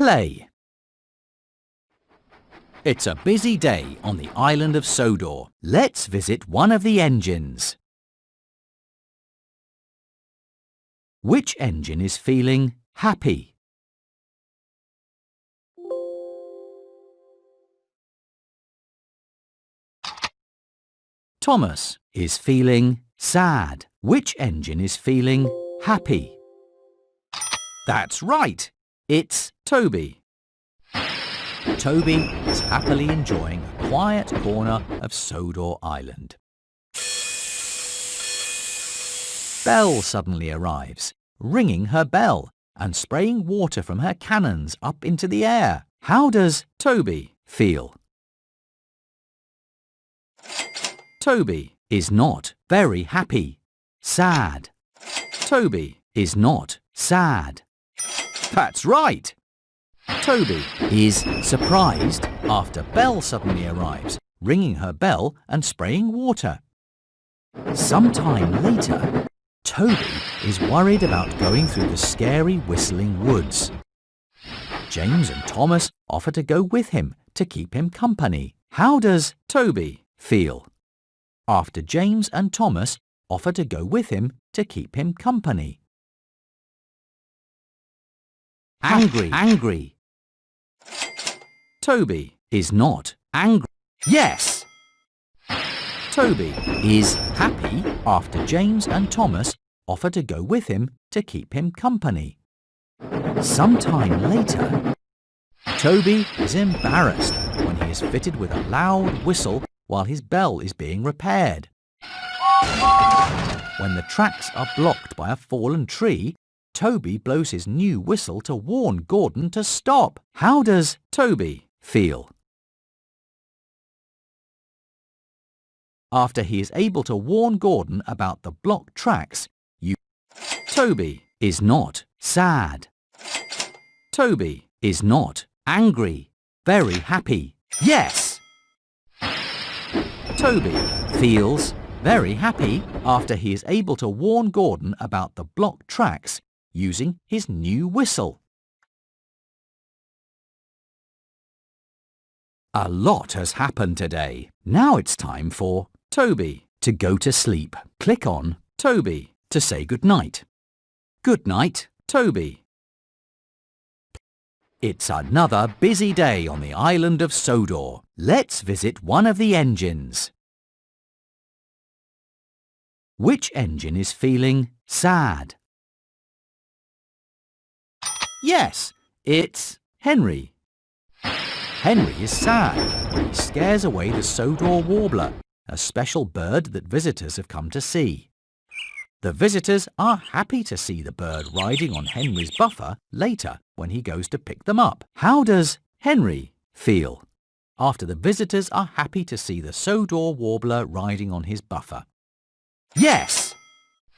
Play. It's a busy day on the island of Sodor. Let's visit one of the engines. Which engine is feeling happy? Thomas is feeling sad. Which engine is feeling happy? That's right. It's Toby. Toby is happily enjoying a quiet corner of Sodor Island. Belle suddenly arrives, ringing her bell and spraying water from her cannons up into the air. How does Toby feel? Toby is not very happy. Sad. Toby is not sad. That's right. Toby is surprised after Belle suddenly arrives, ringing her bell and spraying water. Sometime later, Toby is worried about going through the scary whistling woods. James and Thomas offer to go with him to keep him company. How does Toby feel after James and Thomas offer to go with him to keep him company? Angry. Toby is not angry. Yes! Toby is happy after James and Thomas offer to go with him to keep him company. Sometime later, Toby is embarrassed when he is fitted with a loud whistle while his bell is being repaired. When the tracks are blocked by a fallen tree, Toby blows his new whistle to warn Gordon to stop. How does Toby feel after he is able to warn Gordon about the blocked tracks? Toby is not sad. Toby is not angry. Very happy. Yes! Toby feels very happy after he is able to warn Gordon about the blocked tracks using his new whistle. A lot has happened today. Now it's time for Toby to go to sleep. Click on Toby to say goodnight. Good night, Toby. It's another busy day on the island of Sodor. Let's visit one of the engines. Which engine is feeling sad? Yes, it's Henry. Henry is sad when he scares away the Sodor warbler, a special bird that visitors have come to see. The visitors are happy to see the bird riding on Henry's buffer later when he goes to pick them up. How does Henry feel after the visitors are happy to see the Sodor warbler riding on his buffer? Yes!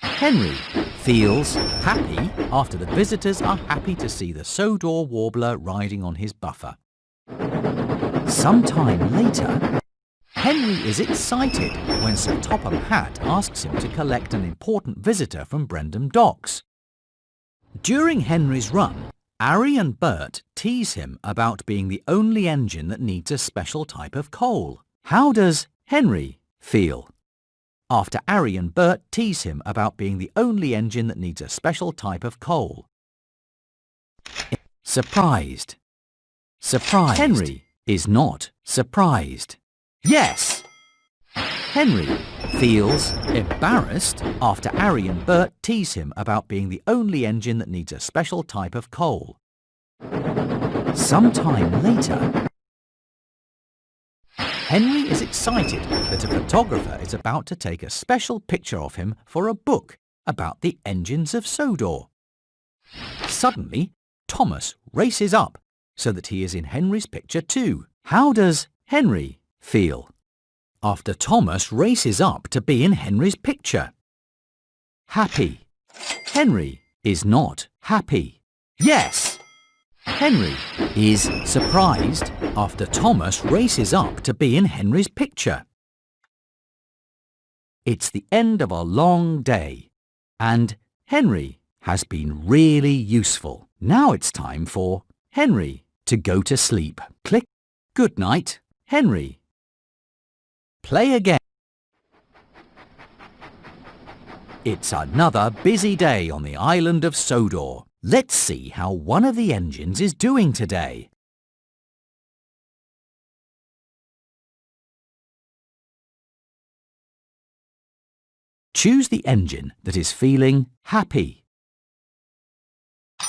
Henry feels happy after the visitors are happy to see the Sodor warbler riding on his buffer. Sometime later, Henry is excited when Sir Topham Hatt asks him to collect an important visitor from Brendam Docks. During Henry's run, Ari and Bert tease him about being the only engine that needs a special type of coal. How does Henry feel after Ari and Bert tease him about being the only engine that needs a special type of coal? Surprised. Henry is not surprised. Yes! Henry feels embarrassed after Ari and Bert tease him about being the only engine that needs a special type of coal. Sometime later, Henry is excited that a photographer is about to take a special picture of him for a book about the engines of Sodor. Suddenly, Thomas races up so that he is in Henry's picture too. How does Henry feel after Thomas races up to be in Henry's picture? Happy. Henry is not happy. Yes! Henry is surprised after Thomas races up to be in Henry's picture. It's the end of a long day, and Henry has been really useful. Now it's time for Henry. To go to sleep. Click Good night, Henry. Play again. It's another busy day on the island of Sodor. Let's see how one of the engines is doing today. Choose the engine that is feeling happy.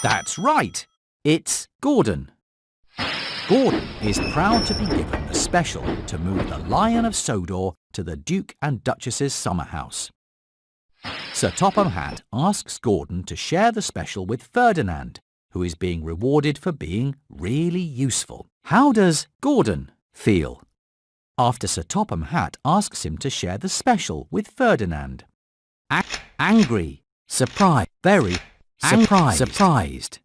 That's right, it's Gordon. Gordon is proud to be given the special to move the Lion of Sodor to the Duke and Duchess's summer house. Sir Topham Hatt asks Gordon to share the special with Ferdinand, who is being rewarded for being really useful. How does Gordon feel after Sir Topham Hatt asks him to share the special with Ferdinand? Angry, surprised, very surprised.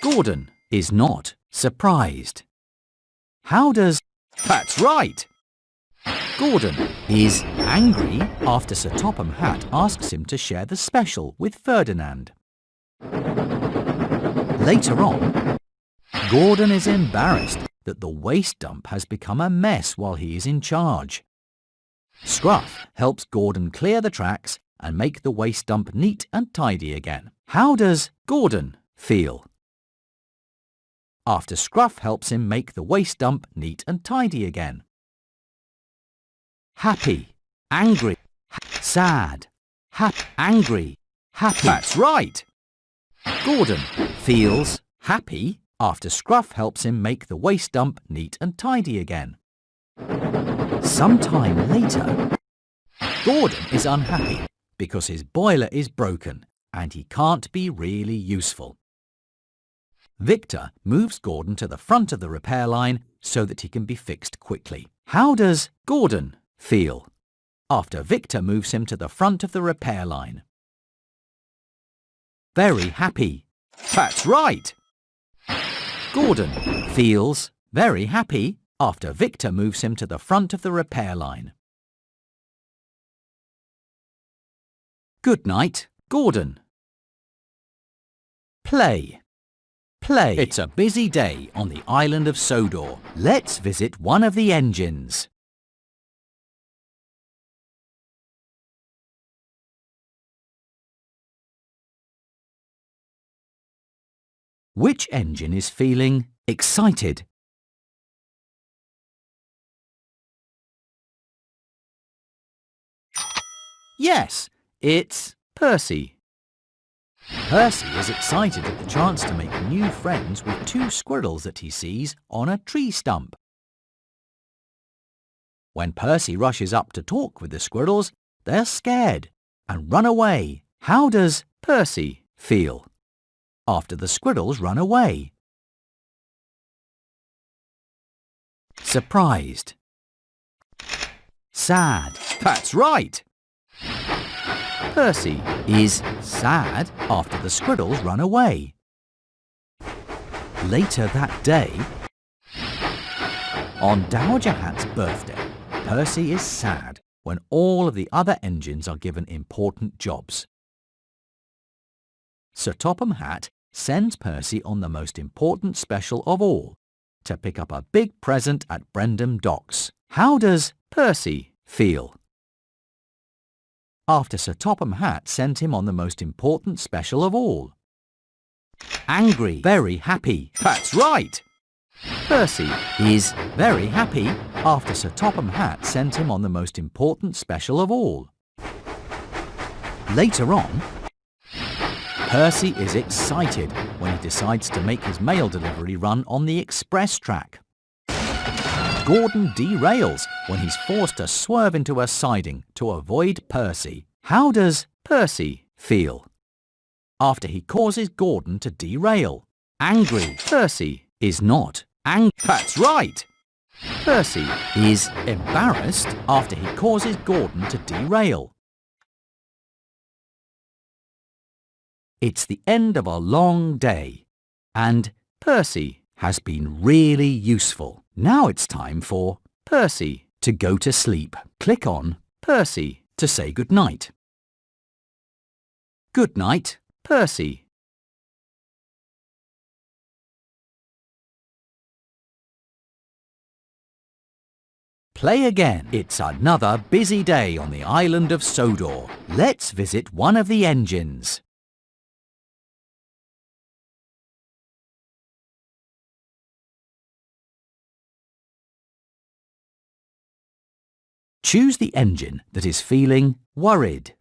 Gordon is not surprised. How does... That's right! Gordon is angry after Sir Topham Hatt asks him to share the special with Ferdinand. Later on, Gordon is embarrassed that the waste dump has become a mess while he is in charge. Scruff helps Gordon clear the tracks and make the waste dump neat and tidy again. How does Gordon feel after Scruff helps him make the waste dump neat and tidy again? Happy, angry, sad, angry, happy. That's right! Gordon feels happy after Scruff helps him make the waste dump neat and tidy again. Sometime later, Gordon is unhappy because his boiler is broken and he can't be really useful. Victor moves Gordon to the front of the repair line so that he can be fixed quickly. How does Gordon feel after Victor moves him to the front of the repair line? Very happy. That's right! Gordon feels very happy after Victor moves him to the front of the repair line. Good night, Gordon. Play. Play. It's a busy day on the island of Sodor. Let's visit one of the engines. Which engine is feeling excited? Yes, it's Percy. Percy is excited at the chance to make new friends with two squirrels that he sees on a tree stump. When Percy rushes up to talk with the squirrels, they're scared and run away. How does Percy feel after the squirrels run away? Surprised. Sad. That's right! Percy is sad after the squirrels run away. Later that day, on Dowager Hatt's birthday, Percy is sad when all of the other engines are given important jobs. Sir Topham Hatt sends Percy on the most important special of all, to pick up a big present at Brendam Docks. How does Percy feel after Sir Topham Hatt sent him on the most important special of all? Angry, very happy. That's right! Percy is very happy after Sir Topham Hatt sent him on the most important special of all. Later on, Percy is excited when he decides to make his mail delivery run on the express track. Gordon derails when he's forced to swerve into a siding to avoid Percy. How does Percy feel after he causes Gordon to derail? Angry. Percy is not angry. That's right! Percy is embarrassed after he causes Gordon to derail. It's the end of a long day, and Percy has been really useful. Now it's time for Percy to go to sleep. Click on Percy to say goodnight. Good night, Percy. Play again. It's another busy day on the island of Sodor. Let's visit one of the engines. Choose the engine that is feeling worried.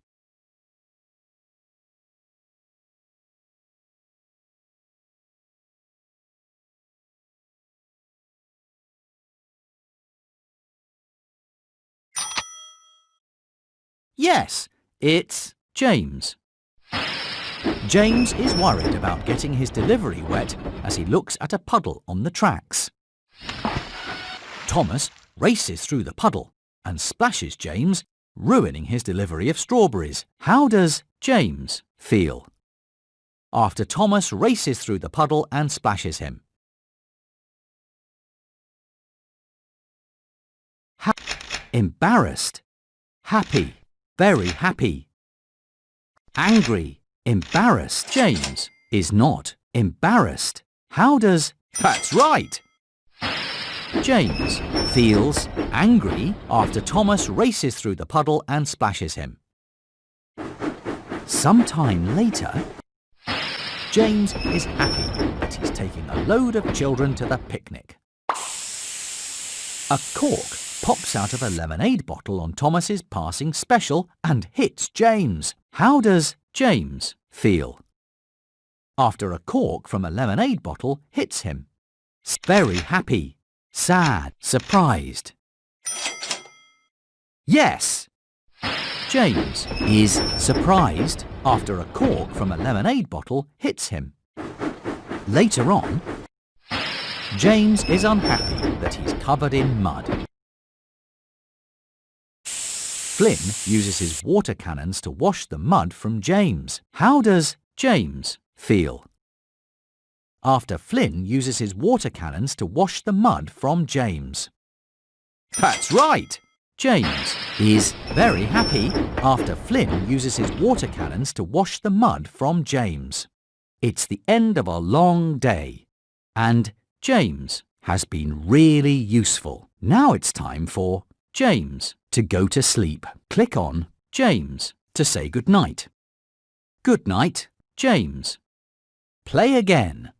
Yes, it's James. James is worried about getting his delivery wet as he looks at a puddle on the tracks. Thomas races through the puddle and splashes James, ruining his delivery of strawberries. How does James feel after Thomas races through the puddle and splashes him? Embarrassed, happy, very happy. Angry, embarrassed. James is not embarrassed. How does... That's right! James feels angry after Thomas races through the puddle and splashes him. Sometime later, James is happy that he's taking a load of children to the picnic. A cork pops out of a lemonade bottle on Thomas's passing special and hits James. How does James feel after a cork from a lemonade bottle hits him? Very happy, sad, surprised. Yes! James is surprised after a cork from a lemonade bottle hits him. Later on, James is unhappy that he's covered in mud. Flynn uses his water cannons to wash the mud from James. How does James feel after Flynn uses his water cannons to wash the mud from James? That's right! James is very happy after Flynn uses his water cannons to wash the mud from James. It's the end of a long day, and James has been really useful. Now it's time for James to go to sleep. Click on James to say goodnight. Good night, James. Play again.